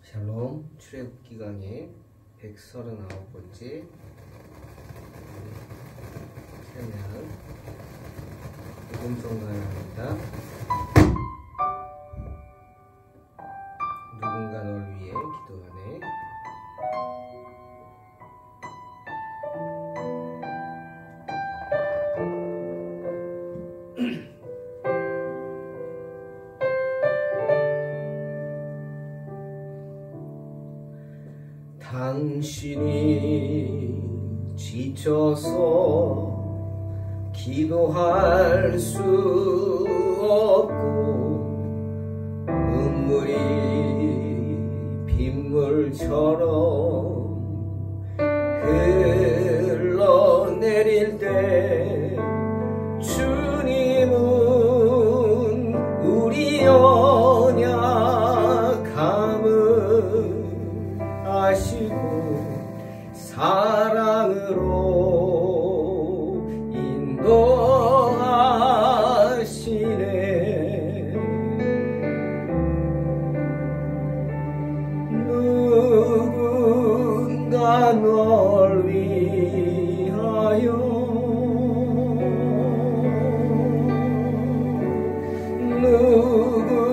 샬롬 출애굽기 강의 139번째 찬양 복음성 강의입니다. 누군가 널 위해 기도하네. 당신이 지쳐서 기도할 수 없고 눈물이 빗물처럼 흘러내릴 때 주님은 우리 연약함을 아시고 사랑으로 인도하시네. 누군가 널 위하여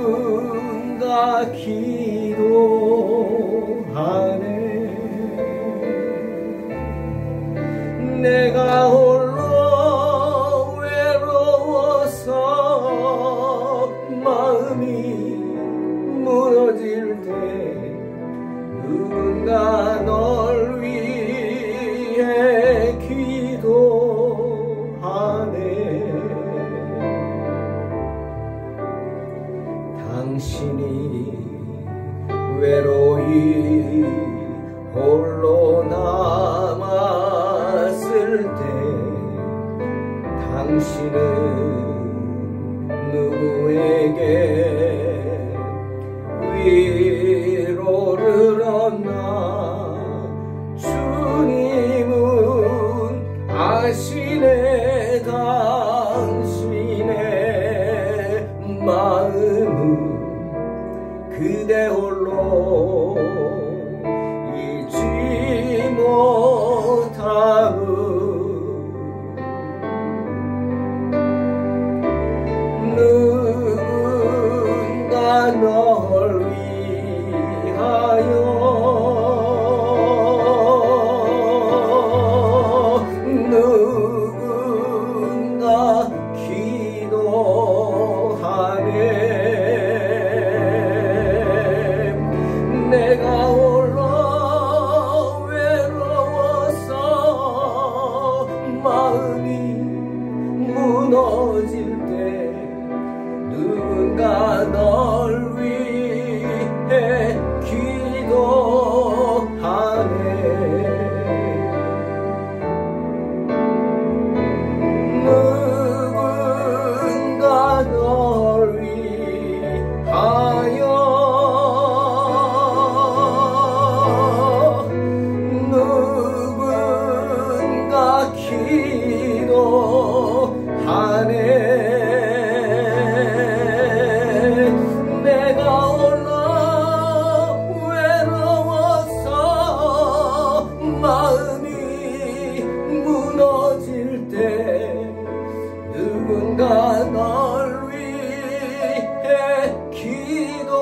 누군가 기도하네. 내가 홀로 외로워서 마음이 무너질 때 누군가 널 위해 기도하네. 당신이 외로이 홀로 남았을 때 당신은 누구에게 위로를 얻나. 주님은 아시네. 당신의 마음은 그대 홀로 잊지 못하고 누군가 널 위하여 누군가 기도하네. 내가 홀로 외로워서 마음이 무너질 때 누군가 널 위해 기도하네. 누군가 널 위하여 누군가 기도하네. 내가 홀로 외로워서 마음이 무너질 때 누군가 널 위해 기도하네.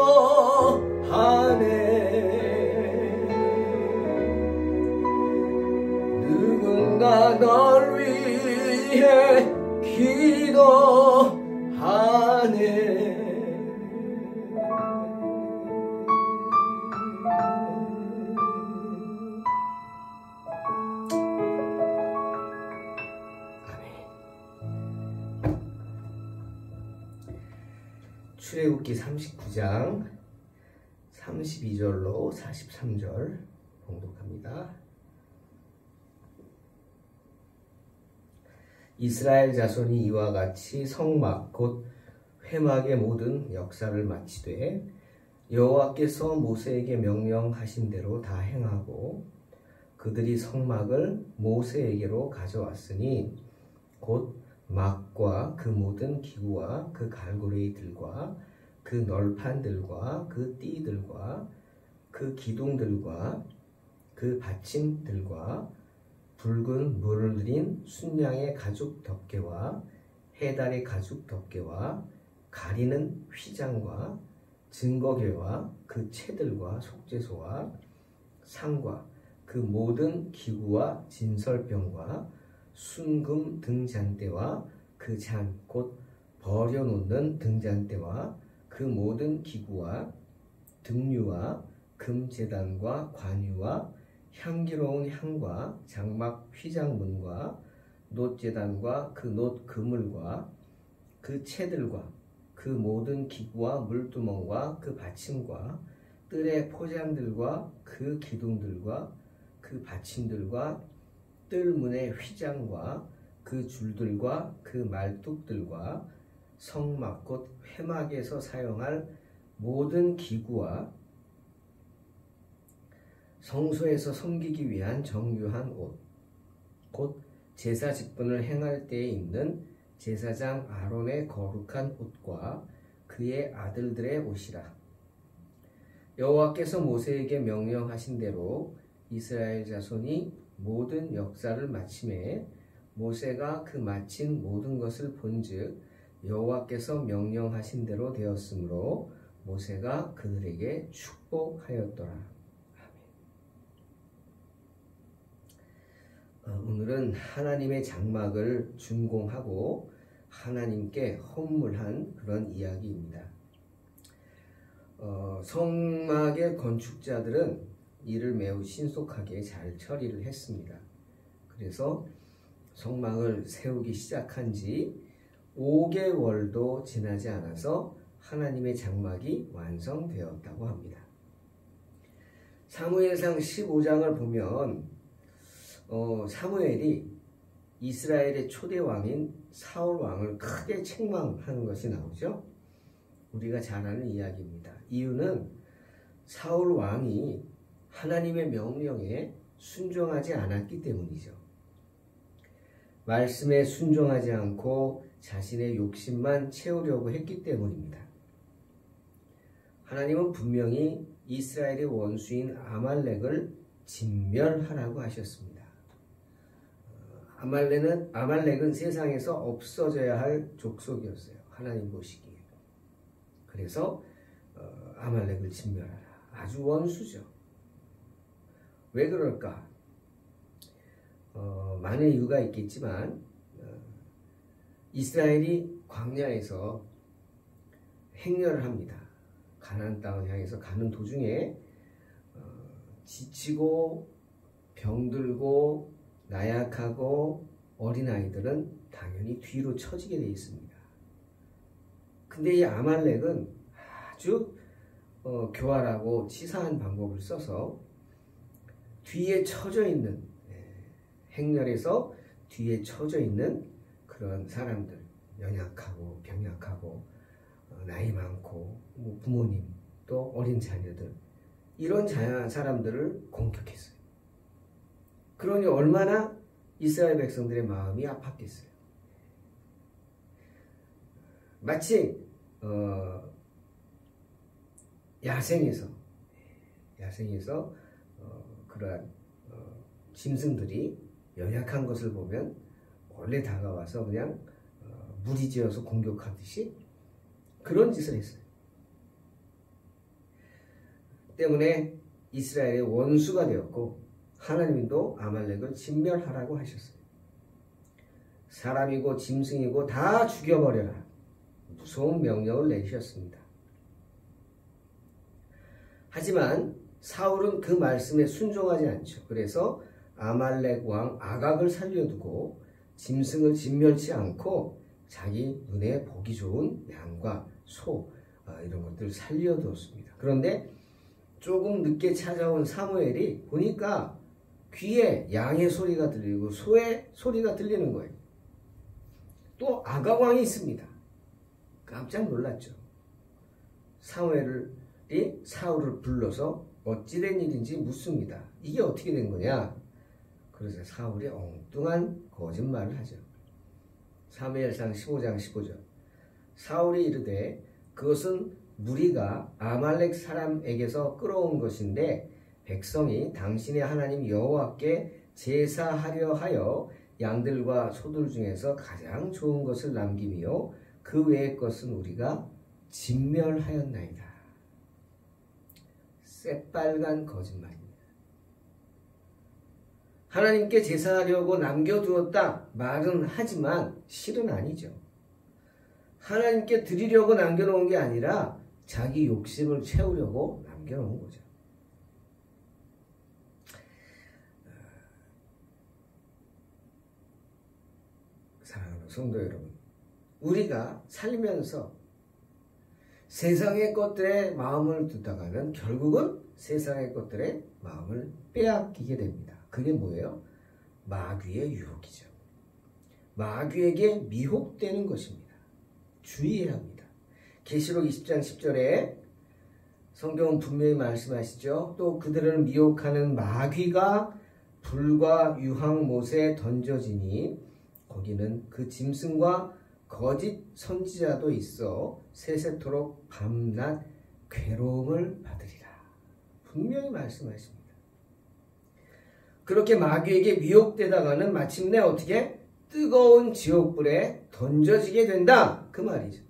누군가 널 위해 기도하네. 출애굽기 39장 32절로 43절 봉독합니다. 이스라엘 자손이 이와 같이 성막 곧 회막의 모든 역사를 마치되 여호와께서 모세에게 명령하신 대로 다 행하고 그들이 성막을 모세에게로 가져왔으니 곧 막과 그 모든 기구와 그 갈고리들과 그 널판들과 그 띠들과 그 기둥들과 그 받침들과 붉은 물을 들인 순양의 가죽 덮개와 해달의 가죽 덮개와 가리는 휘장과 증거궤와 그 채들과 속죄소와 상과 그 모든 기구와 진설병과 순금 등잔대와 그 잔 곧 버려놓는 등잔대와 그 모든 기구와 등류와 금제단과 관유와 향기로운 향과 장막 휘장문과 놋제단과 그 놋 그물과 그 채들과 그 모든 기구와 물두멍과 그 받침과 뜰의 포장들과 그 기둥들과 그 받침들과 뜰문의 휘장과 그 줄들과 그 말뚝들과 성막 곧 회막에서 사용할 모든 기구와 성소에서 섬기기 위한 정교한 옷, 곧 제사 직분을 행할 때에 입는 제사장 아론의 거룩한 옷과 그의 아들들의 옷이라. 여호와께서 모세에게 명령하신 대로 이스라엘 자손이 모든 역사를 마침에 모세가 그 마친 모든 것을 본즉 여호와께서 명령하신 대로 되었으므로 모세가 그들에게 축복하였더라. 오늘은 하나님의 장막을 준공하고 하나님께 헌물한 그런 이야기입니다. 성막의 건축자들은 이를 매우 신속하게 잘 처리를 했습니다. 그래서 성막을 세우기 시작한 지 5개월도 지나지 않아서 하나님의 장막이 완성되었다고 합니다. 사무엘상 15장을 보면 사무엘이 이스라엘의 초대 왕인 사울 왕을 크게 책망하는 것이 나오죠. 우리가 잘 아는 이야기입니다. 이유는 사울 왕이 하나님의 명령에 순종하지 않았기 때문이죠. 말씀에 순종하지 않고 자신의 욕심만 채우려고 했기 때문입니다. 하나님은 분명히 이스라엘의 원수인 아말렉을 진멸하라고 하셨습니다. 아말렉은 세상에서 없어져야 할 족속이었어요. 하나님 보시기에. 그래서 아말렉을 진멸하라. 아주 원수죠. 왜 그럴까? 많은 이유가 있겠지만 이스라엘이 광야에서 행렬을 합니다. 가나안 땅을 향해서 가는 도중에 지치고 병들고 나약하고 어린아이들은 당연히 뒤로 처지게 되어 있습니다. 근데 이 아말렉은 아주 교활하고 치사한 방법을 써서 뒤에 처져 있는 행렬에서 뒤에 처져 있는 그런 사람들, 연약하고 병약하고 나이 많고 부모님 또 어린 자녀들 이런 사람들을 공격했어요. 그러니 얼마나 이스라엘 백성들의 마음이 아팠겠어요. 마치 야생에서 그러한 짐승들이 연약한 것을 보면 원래 다가와서 그냥 무리지어서 공격하듯이 그런 짓을 했어요. 때문에 이스라엘의 원수가 되었고 하나님도 아말렉을 진멸하라고 하셨어요. 사람이고 짐승이고 다 죽여버려라. 무서운 명령을 내리셨습니다. 하지만 사울은 그 말씀에 순종하지 않죠. 그래서 아말렉 왕 아각을 살려두고 짐승을 진멸치 않고 자기 눈에 보기 좋은 양과 소 이런 것들을 살려두었습니다. 그런데 조금 늦게 찾아온 사무엘이 보니까 귀에 양의 소리가 들리고 소의 소리가 들리는 거예요. 또 아각 왕이 있습니다. 깜짝 놀랐죠. 사무엘이 사울을 불러서 어찌된 일인지 묻습니다. 이게 어떻게 된 거냐? 그래서 사울이 엉뚱한 거짓말을 하죠. 사무엘상 15장 15절. 사울이 이르되 그것은 무리가 아말렉 사람에게서 끌어온 것인데 백성이 당신의 하나님 여호와께 제사하려 하여 양들과 소들 중에서 가장 좋은 것을 남기며 그 외의 것은 우리가 진멸하였나이다. 새빨간 거짓말입니다. 하나님께 제사하려고 남겨두었다 말은 하지만 실은 아니죠. 하나님께 드리려고 남겨놓은 게 아니라 자기 욕심을 채우려고 남겨놓은 거죠. 사랑하는 성도 여러분, 우리가 살면서 세상의 것들에 마음을 두다가는 결국은 세상의 것들에 마음을 빼앗기게 됩니다. 그게 뭐예요? 마귀의 유혹이죠. 마귀에게 미혹되는 것입니다. 주의해야 합니다. 계시록 20장 10절에 성경은 분명히 말씀하시죠. 또 그들을 미혹하는 마귀가 불과 유황못에 던져지니 거기는 그 짐승과 거짓 선지자도 있어 세세토록 밤낮 괴로움을 받으리라. 분명히 말씀하십니다. 그렇게 마귀에게 미혹되다가는 마침내 어떻게? 뜨거운 지옥불에 던져지게 된다. 그 말이죠.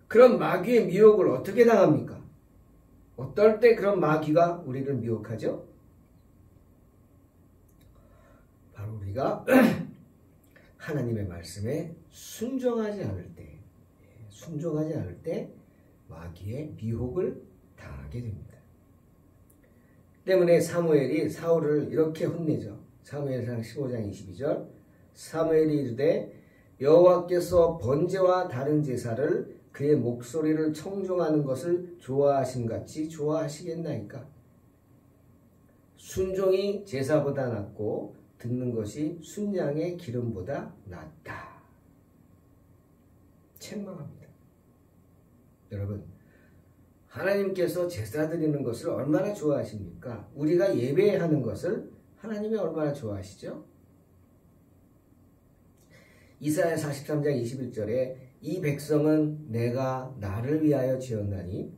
그럼 마귀의 미혹을 어떻게 당합니까? 어떨 때 그런 마귀가 우리를 미혹하죠? 바로 우리가 하나님의 말씀에 순종하지 않을 때 마귀의 미혹을 당하게 됩니다. 때문에 사무엘이 사울을 이렇게 혼내죠. 사무엘상 15장 22절. 사무엘이 이르되 여호와께서 번제와 다른 제사를 그의 목소리를 청종하는 것을 좋아하심같이 좋아하시겠나이까? 순종이 제사보다 낫고 듣는 것이 순양의 기름보다 낫다. 책망합니다. 여러분, 하나님께서 제사 드리는 것을 얼마나 좋아하십니까? 우리가 예배하는 것을 하나님이 얼마나 좋아하시죠? 이사야 43장 21절에 이 백성은 내가 나를 위하여 지었나니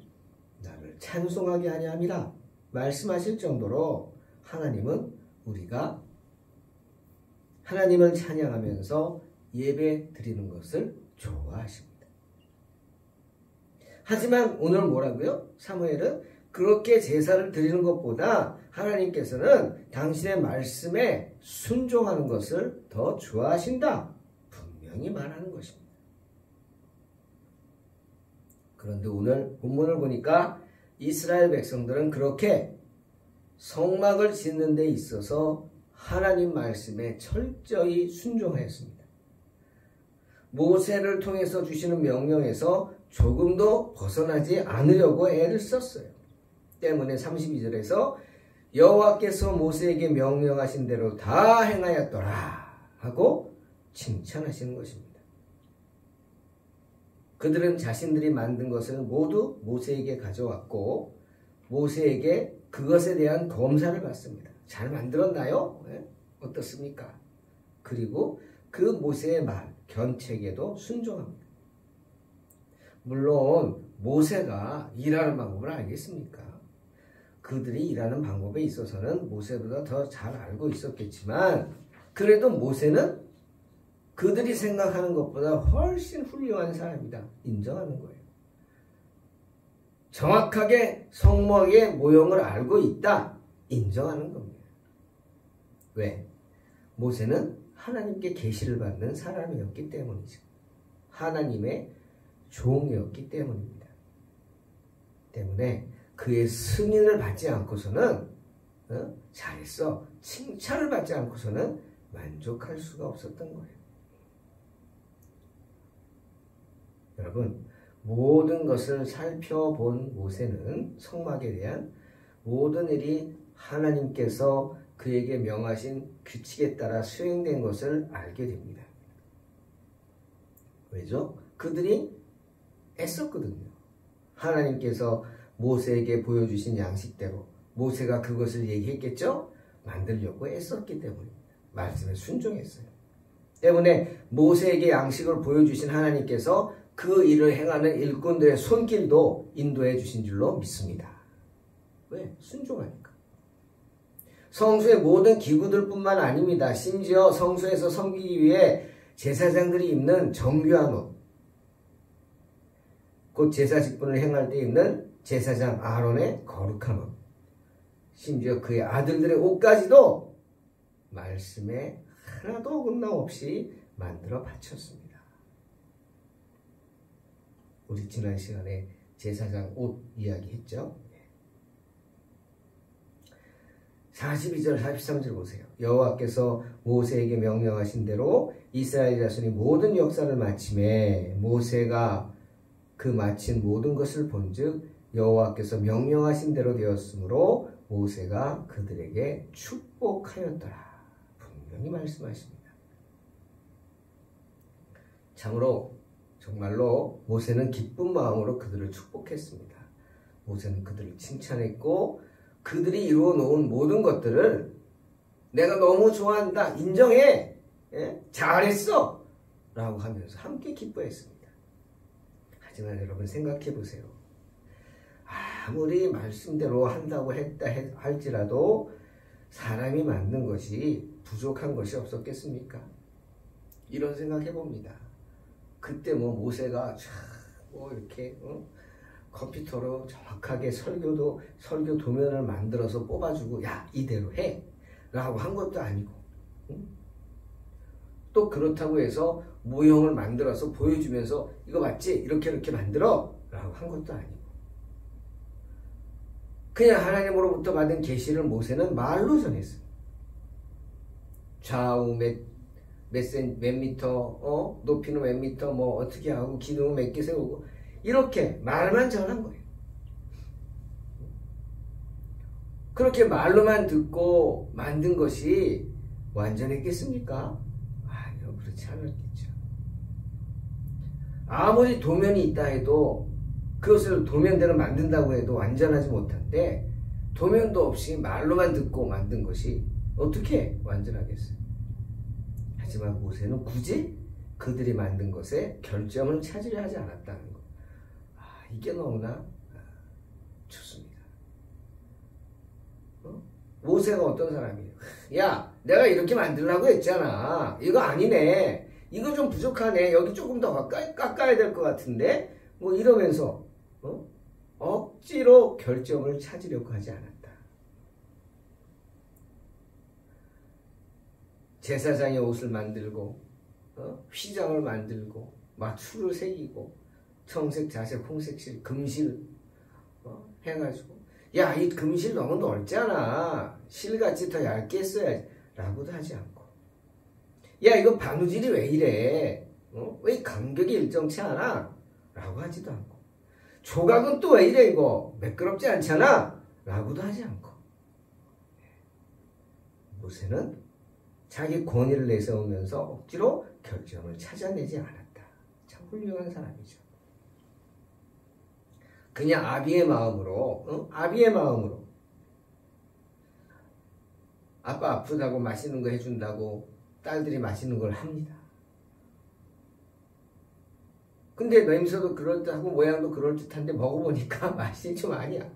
나를 찬송하게 하려 함이라 말씀하실 정도로 하나님은 우리가 하나님을 찬양하면서 예배 드리는 것을 좋아하십니다. 하지만 오늘 뭐라고요? 사무엘은 그렇게 제사를 드리는 것보다 하나님께서는 당신의 말씀에 순종하는 것을 더 좋아하신다. 분명히 말하는 것입니다. 그런데 오늘 본문을 보니까 이스라엘 백성들은 그렇게 성막을 짓는 데 있어서 하나님 말씀에 철저히 순종하였습니다. 모세를 통해서 주시는 명령에서 조금도 벗어나지 않으려고 애를 썼어요. 때문에 32절에서 여호와께서 모세에게 명령하신 대로 다 행하였더라 하고 칭찬하시는 것입니다. 그들은 자신들이 만든 것을 모두 모세에게 가져왔고 모세에게 그것에 대한 검사를 받습니다. 잘 만들었나요? 네? 어떻습니까? 그리고 그 모세의 말, 견책에도 순종합니다. 물론 모세가 일하는 방법을 알겠습니까? 그들이 일하는 방법에 있어서는 모세보다 더 잘 알고 있었겠지만 그래도 모세는 그들이 생각하는 것보다 훨씬 훌륭한 사람이다. 인정하는 거예요. 정확하게 성막의 모형을 알고 있다. 인정하는 겁니다. 왜? 모세는 하나님께 계시를 받는 사람이었기 때문이죠. 하나님의 종이었기 때문입니다. 때문에 그의 승인을 받지 않고서는 잘했어, 칭찬을 받지 않고서는 만족할 수가 없었던 거예요. 여러분, 모든 것을 살펴본 모세는 성막에 대한 모든 일이 하나님께서 그에게 명하신 규칙에 따라 수행된 것을 알게 됩니다. 왜죠? 그들이 애썼거든요. 하나님께서 모세에게 보여주신 양식대로 모세가 그것을 얘기했겠죠? 만들려고 애썼기 때문입니다. 말씀에 순종했어요. 때문에 모세에게 양식을 보여주신 하나님께서 그 일을 행하는 일꾼들의 손길도 인도해 주신 줄로 믿습니다. 왜? 순종하니까. 성소의 모든 기구들뿐만 아닙니다. 심지어 성소에서 섬기기 위해 제사장들이 입는 정교한 옷, 곧 제사 직분을 행할 때 입는 제사장 아론의 거룩한 옷, 심지어 그의 아들들의 옷까지도 말씀에 하나도 어긋남 없이 만들어 바쳤습니다. 우리 지난 시간에 제사장 옷 이야기 했죠. 42절 43절 보세요. 여호와께서 모세에게 명령하신 대로 이스라엘 자손이 모든 역사를 마침에 모세가 그 마친 모든 것을 본즉 여호와께서 명령하신 대로 되었으므로 모세가 그들에게 축복하였더라. 분명히 말씀하십니다. 참으로 정말로 모세는 기쁜 마음으로 그들을 축복했습니다. 모세는 그들을 칭찬했고 그들이 이루어 놓은 모든 것들을 내가 너무 좋아한다. 인정해. 잘했어. 라고 하면서 함께 기뻐했습니다. 하지만 여러분 생각해 보세요. 아무리 말씀대로 한다고 했다 할지라도 사람이 만든 것이 부족한 것이 없었겠습니까? 이런 생각해 봅니다. 그때 모세가 이렇게 컴퓨터로 정확하게 설교 도면을 만들어서 뽑아주고 야 이대로 해 라고 한 것도 아니고 또 그렇다고 해서 모형을 만들어서 보여주면서 이거 맞지? 이렇게 만들어 라고 한 것도 아니고 그냥 하나님으로부터 받은 계시를 모세는 말로 전했어요. 좌우 몇 미터, 높이는 몇 미터, 어떻게 하고 기둥은 몇 개 세우고 이렇게 말만 전한 거예요. 그렇게 말로만 듣고 만든 것이 완전했겠습니까? 아니요, 그렇지 않았겠죠. 아무리 도면이 있다 해도 그것을 도면대로 만든다고 해도 완전하지 못한데 도면도 없이 말로만 듣고 만든 것이 어떻게 완전하겠어요? 하지만 모세는 굳이 그들이 만든 것에 결점을 찾으려 하지 않았다는 것. 이게 너무나 좋습니다. 모세가 어떤 사람이에요? 야, 내가 이렇게 만들라고 했잖아. 이거 아니네. 이거 좀 부족하네. 여기 조금 더 깎아야 될 것 같은데? 이러면서 억지로 결점을 찾으려고 하지 않았다. 제사장의 옷을 만들고 휘장을 만들고 마추를 새기고 청색, 자색, 홍색실, 금실 해가지고 야, 이 금실 너무 넓잖아. 실같이 더 얇게 써야지 라고도 하지 않고 야, 이거 바느질이 왜 이래? 왜 간격이 일정치 않아? 라고 하지도 않고 조각은 또 왜 이래 이거? 매끄럽지 않잖아? 라고도 하지 않고 모세는 자기 권위를 내세우면서 억지로 결점을 찾아내지 않았다. 참 훌륭한 사람이죠. 그냥 아비의 마음으로 아빠 아프다고 맛있는 거 해준다고 딸들이 맛있는 걸 합니다. 근데 냄새도 그럴듯하고 모양도 그럴듯한데 먹어보니까 맛이 좀 아니야.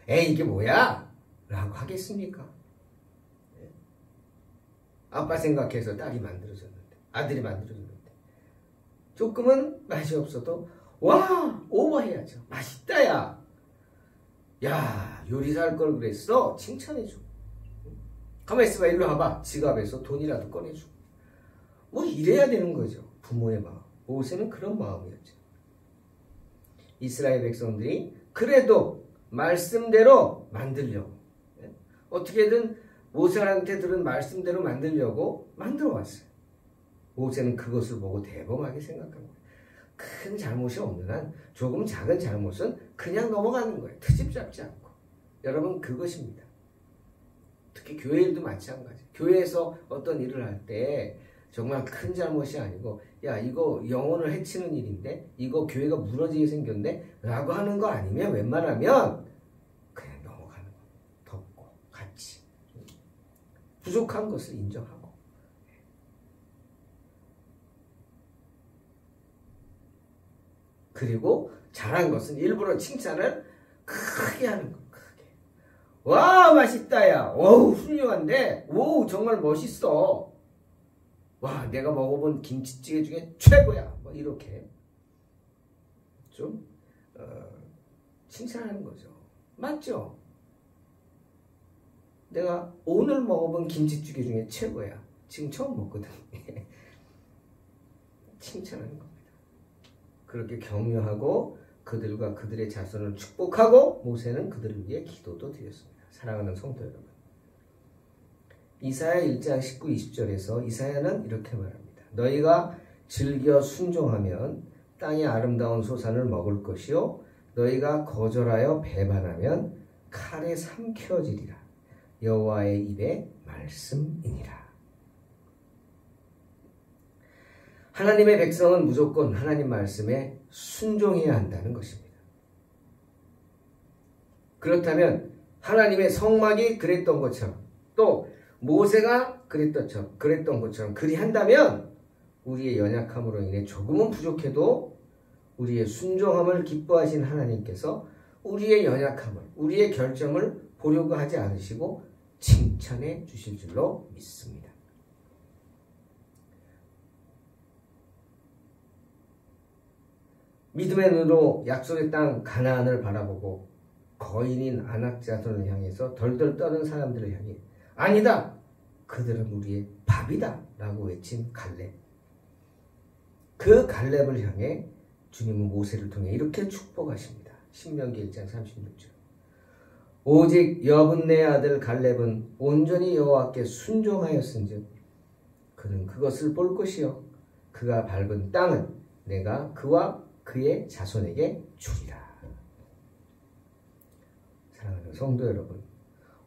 에이 이게 뭐야? 라고 하겠습니까? 아빠 생각해서 딸이 만들어줬는데 아들이 만들어줬는데 조금은 맛이 없어도 와 오버해야죠. 맛있다 야. 야 요리사 할 걸 그랬어. 칭찬해줘. 가만히 있어봐. 일로 와봐. 지갑에서 돈이라도 꺼내줘. 이래야 되는 거죠. 부모의 마음. 모세는 그런 마음이었죠. 이스라엘 백성들이 그래도 말씀대로 만들려고 어떻게든 모세한테 들은 말씀대로 만들려고 만들어 왔어요. 모세는 그것을 보고 대범하게 생각한 거예요. 큰 잘못이 없는 한 조금 작은 잘못은 그냥 넘어가는 거예요. 트집 잡지 않고. 여러분 그것입니다. 특히 교회 일도 마찬가지. 교회에서 어떤 일을 할 때 정말 큰 잘못이 아니고 야 이거 영혼을 해치는 일인데 이거 교회가 무너지게 생겼네 라고 하는 거 아니면 웬만하면 그냥 넘어가는 거. 덮고 같이 부족한 것을 인정하고 그리고 잘한 것은 일부러 칭찬을 크게 하는 거. 크게. 와, 맛있다 야. 어우, 훌륭한데. 오, 정말 멋있어. 와, 내가 먹어본 김치찌개 중에 최고야. 뭐 이렇게 좀 칭찬하는 거죠. 맞죠? 내가 오늘 먹어본 김치찌개 중에 최고야. 지금 처음 먹거든. 칭찬하는 겁니다. 그렇게 격려하고 그들과 그들의 자손을 축복하고 모세는 그들을 위해 기도도 드렸습니다. 사랑하는 성도 여러분, 이사야 1장 19, 20절에서 이사야는 이렇게 말합니다. 너희가 즐겨 순종하면 땅의 아름다운 소산을 먹을 것이요 너희가 거절하여 배반하면 칼에 삼켜지리라. 여호와의 입의 말씀이니라. 하나님의 백성은 무조건 하나님 말씀에 순종해야 한다는 것입니다. 그렇다면 하나님의 성막이 그랬던 것처럼 또 모세가 그랬던 것처럼 그리한다면 우리의 연약함으로 인해 조금은 부족해도 우리의 순종함을 기뻐하신 하나님께서 우리의 연약함을, 우리의 결점을 보려고 하지 않으시고 칭찬해 주실 줄로 믿습니다. 믿음의 눈으로 약속의 땅 가나안을 바라보고 거인인 아낙 자손을 향해서 덜덜 떠는 사람들을 향해 아니다! 그들은 우리의 밥이다! 라고 외친 갈렙. 그 갈렙을 향해 주님은 모세를 통해 이렇게 축복하십니다. 신명기 1장 36절. 오직 여분네 아들 갈렙은 온전히 여호와께 순종하였은즉 그는 그것을 볼 것이요 그가 밟은 땅은 내가 그와 그의 자손에게 주리라. 사랑하는 성도 여러분,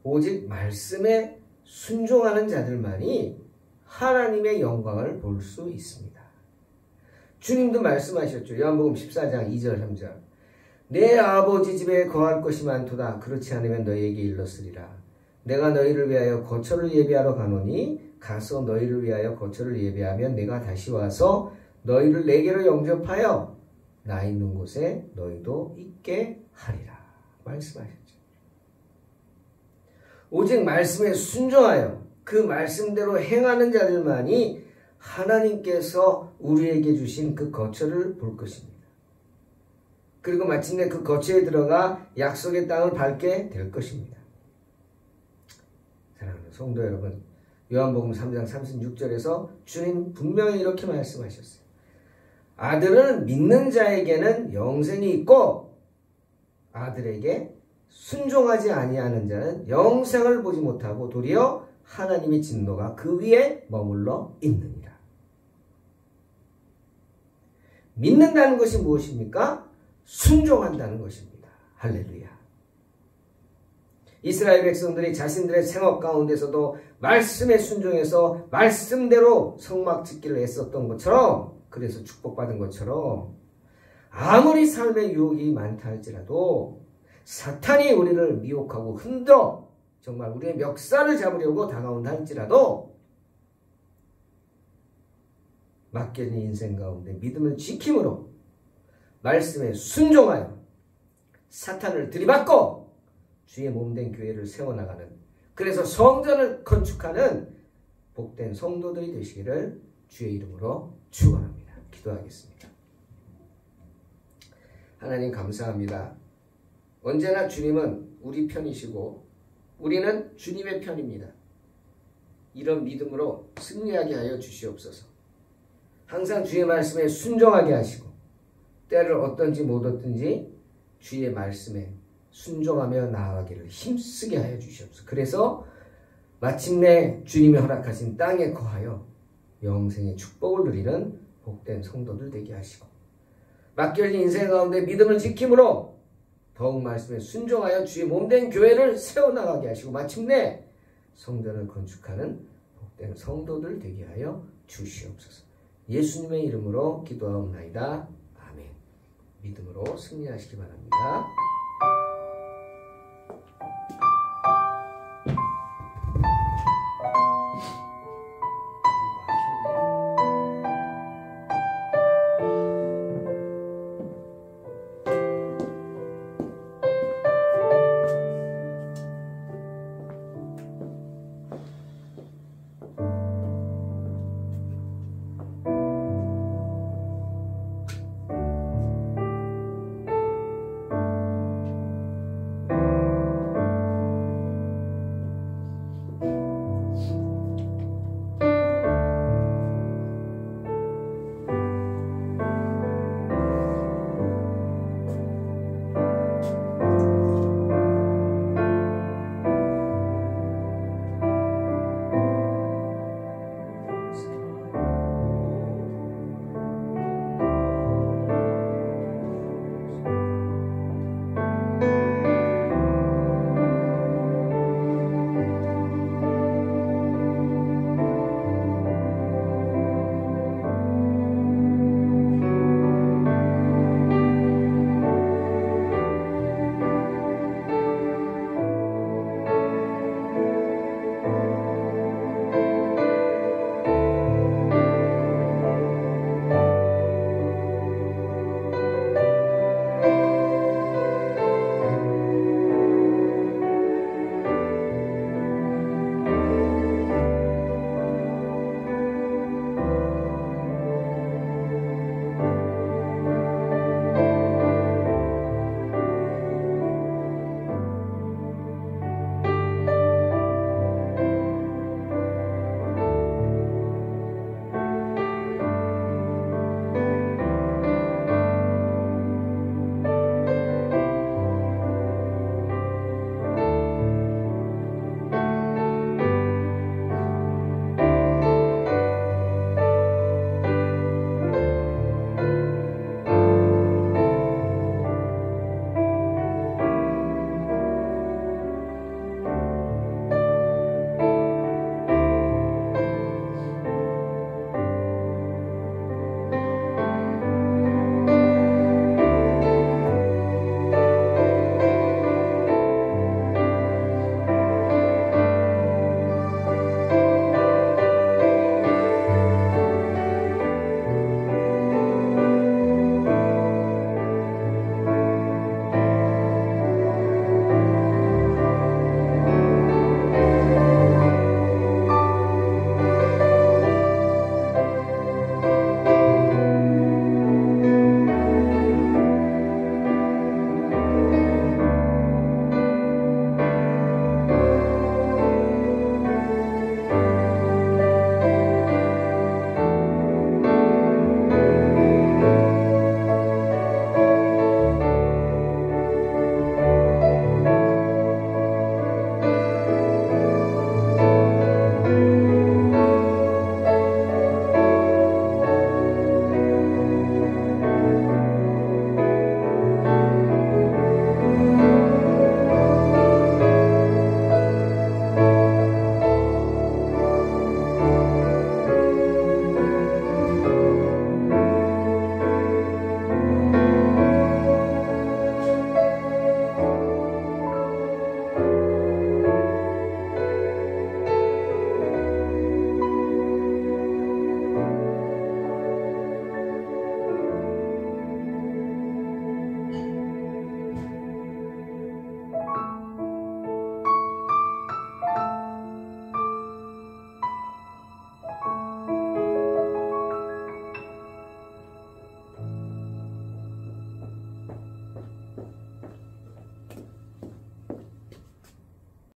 오직 말씀에 순종하는 자들만이 하나님의 영광을 볼 수 있습니다. 주님도 말씀하셨죠. 요한복음 14장 2절 3절. 내 아버지 집에 거할 것이 많도다. 그렇지 않으면 너희에게 일렀으리라. 내가 너희를 위하여 거처를 예비하러 가노니 가서 너희를 위하여 거처를 예비하면 내가 다시 와서 너희를 내게로 영접하여 나 있는 곳에 너희도 있게 하리라. 말씀하셨죠. 오직 말씀에 순종하여 그 말씀대로 행하는 자들만이 하나님께서 우리에게 주신 그 거처를 볼 것입니다. 그리고 마침내 그 거처에 들어가 약속의 땅을 밟게 될 것입니다. 사랑하는 성도 여러분, 요한복음 3장 36절에서 주님 분명히 이렇게 말씀하셨어요. 아들은 믿는 자에게는 영생이 있고 아들에게 순종하지 아니하는 자는 영생을 보지 못하고 도리어 하나님의 진노가 그 위에 머물러 있느니라. 믿는다는 것이 무엇입니까? 순종한다는 것입니다. 할렐루야. 이스라엘 백성들이 자신들의 생업 가운데서도 말씀에 순종해서 말씀대로 성막 짓기를 애썼던 것처럼, 그래서 축복받은 것처럼 아무리 삶의 유혹이 많다 할지라도 사탄이 우리를 미혹하고 흔들어 정말 우리의 멱살을 잡으려고 다가온다 할지라도 맡겨진 인생 가운데 믿음을 지킴으로 말씀에 순종하여 사탄을 들이받고 주의 몸된 교회를 세워나가는, 그래서 성전을 건축하는 복된 성도들이 되시기를 주의 이름으로 축원합니다. 기도하겠습니다. 하나님 감사합니다. 언제나 주님은 우리 편이시고 우리는 주님의 편입니다. 이런 믿음으로 승리하게 하여 주시옵소서. 항상 주의 말씀에 순종하게 하시고 때를 어떤지 못 얻든지 주의 말씀에 순종하며 나아가기를 힘쓰게 하여 주시옵소서. 그래서 마침내 주님이 허락하신 땅에 거하여 영생의 축복을 누리는 복된 성도들 되게 하시고 맡겨진 인생 가운데 믿음을 지킴으로 더욱 말씀에 순종하여 주의 몸된 교회를 세워나가게 하시고 마침내 성전을 건축하는 복된 성도들 되게 하여 주시옵소서. 예수님의 이름으로 기도하옵나이다. 아멘. 믿음으로 승리하시기 바랍니다.